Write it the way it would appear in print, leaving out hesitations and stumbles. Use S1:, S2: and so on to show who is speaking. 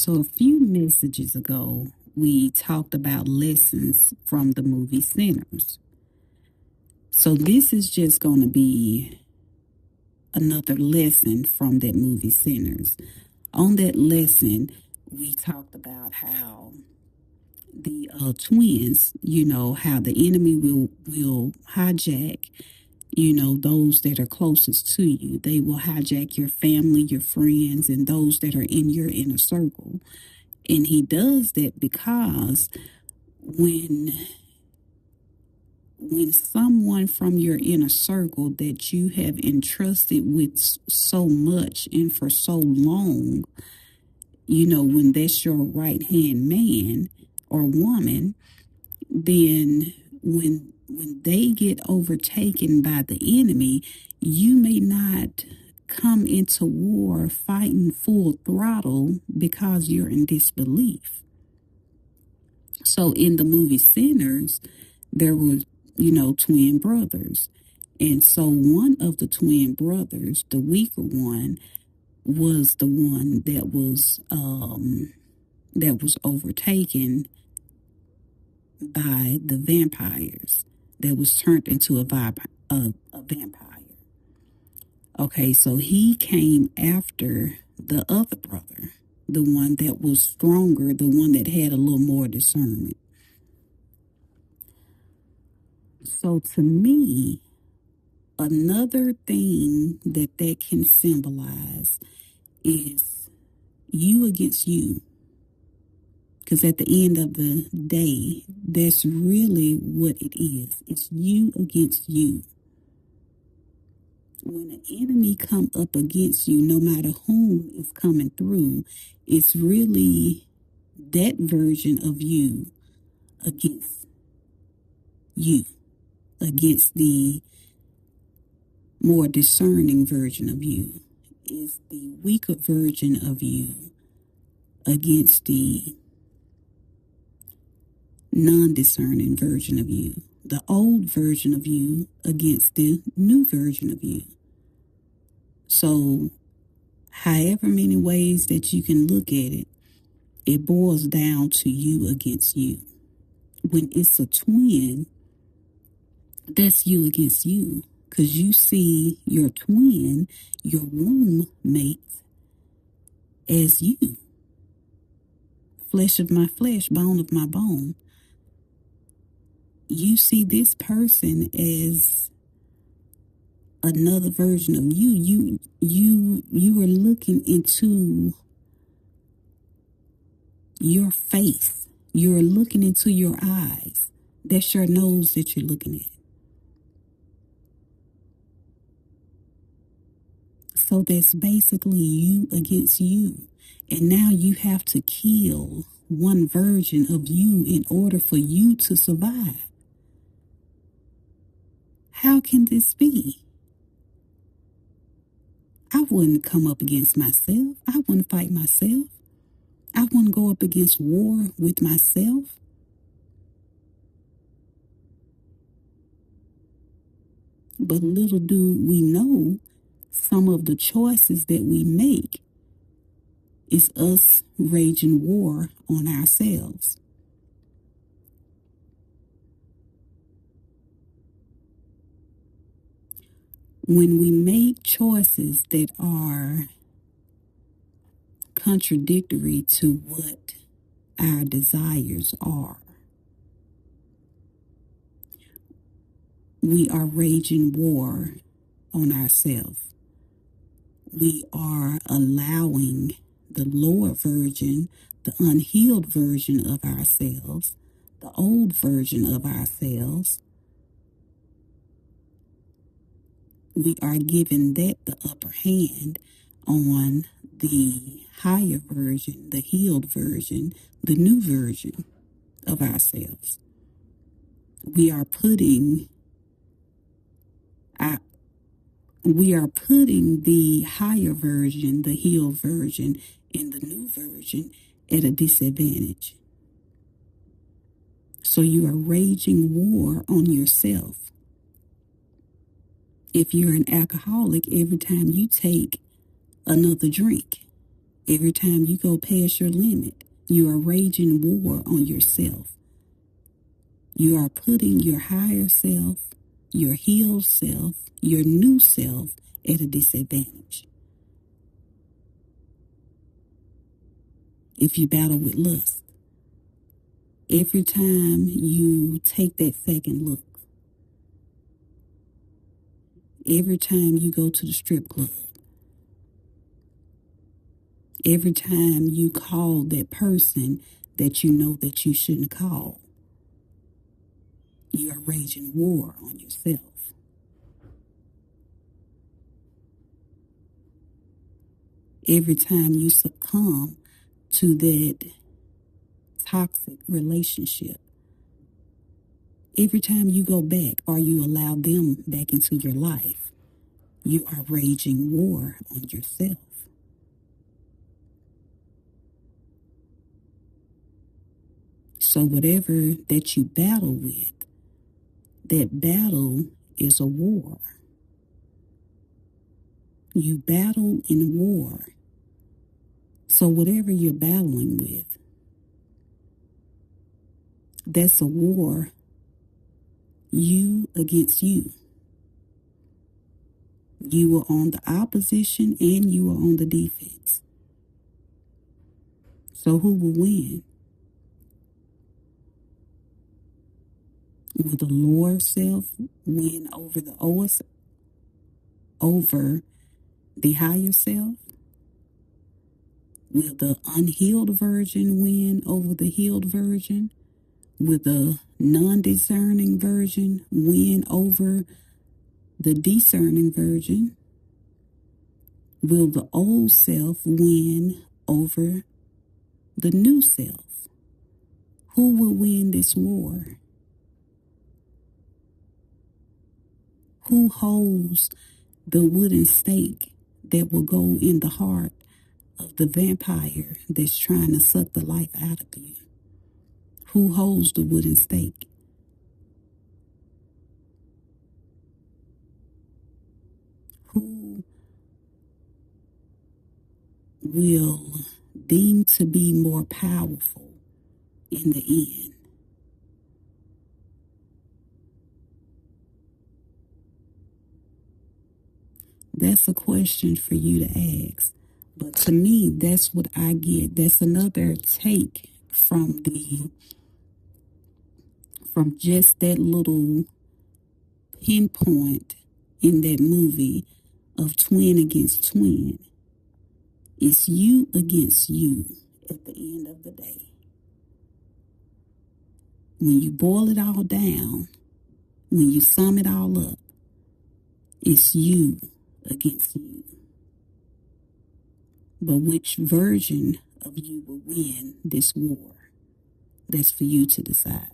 S1: So, a few messages ago, we talked about lessons from the movie Sinners. So, this is just going to be another lesson from that movie Sinners. On that lesson, we talked about how the twins, how the enemy will hijack, those that are closest to you. They will hijack your family, your friends, and those that are in your inner circle. And he does that because when someone from your inner circle that you have entrusted with so much and for so long, when that's your right hand man or woman, then when they get overtaken by the enemy, you may not come into war fighting full throttle because you're in disbelief. So in the movie Sinners, there were, twin brothers. And so one of the twin brothers, the weaker one, was the one that was overtaken by the vampires, that was turned into a vampire. Okay, so he came after the other brother, the one that was stronger, the one that had a little more discernment. So to me, another thing that can symbolize is you against you. Because at the end of the day, that's really what it is. It's you against you. When an enemy come up against you, no matter whom is coming through, it's really that version of you against you, against the more discerning version of you. Is the weaker version of you against the non-discerning version of you, the old version of you against the new version of you. So however many ways that you can look at it, it boils down to you against you. When it's a twin, that's you against you, because you see your twin, your womb mate, as you. Flesh of my flesh, bone of my bone. You see this person as another version of you. You are looking into your face. You're looking into your eyes. That's your nose that you're looking at. So that's basically you against you. And now you have to kill one version of you in order for you to survive. How can this be? I wouldn't come up against myself. I wouldn't fight myself. I wouldn't go up against war with myself. But little do we know, some of the choices that we make is us waging war on ourselves. When we make choices that are contradictory to what our desires are, we are waging war on ourselves. We are allowing the lower version, the unhealed version of ourselves, the old version of ourselves, we are giving that the upper hand on the higher version, the healed version, the new version of ourselves. We are putting the higher version, the healed version, and the new version at a disadvantage. So you are waging war on yourself. If you're an alcoholic, every time you take another drink, Every time you go past your limit, you are waging war on yourself. You are putting your higher self, your healed self, your new self at a disadvantage. If you battle with lust, every time you take that second look, every time you go to the strip club, every time you call that person that you know that you shouldn't call, you are waging war on yourself. Every time you succumb to that toxic relationship, every time you go back or you allow them back into your life, you are waging war on yourself. So whatever that you battle with, that battle is a war. You battle in war. So whatever you're battling with, that's a war, you against you. You are on the opposition and you are on the defense. So who will win? Will the lower self win over the higher self? Will the unhealed virgin win over the healed virgin? Will the non-discerning virgin win over the discerning virgin? Will the old self win over the new self? Who will win this war? Who holds the wooden stake that will go in the heart of the vampire that's trying to suck the life out of you? Who holds the wooden stake? Who will deem to be more powerful in the end? That's a question for you to ask. But to me, that's what I get. That's another take from just that little pinpoint in that movie of twin against twin. It's you against you at the end of the day. When you boil it all down, when you sum it all up, it's you against you. But which version of you will win this war? That's for you to decide.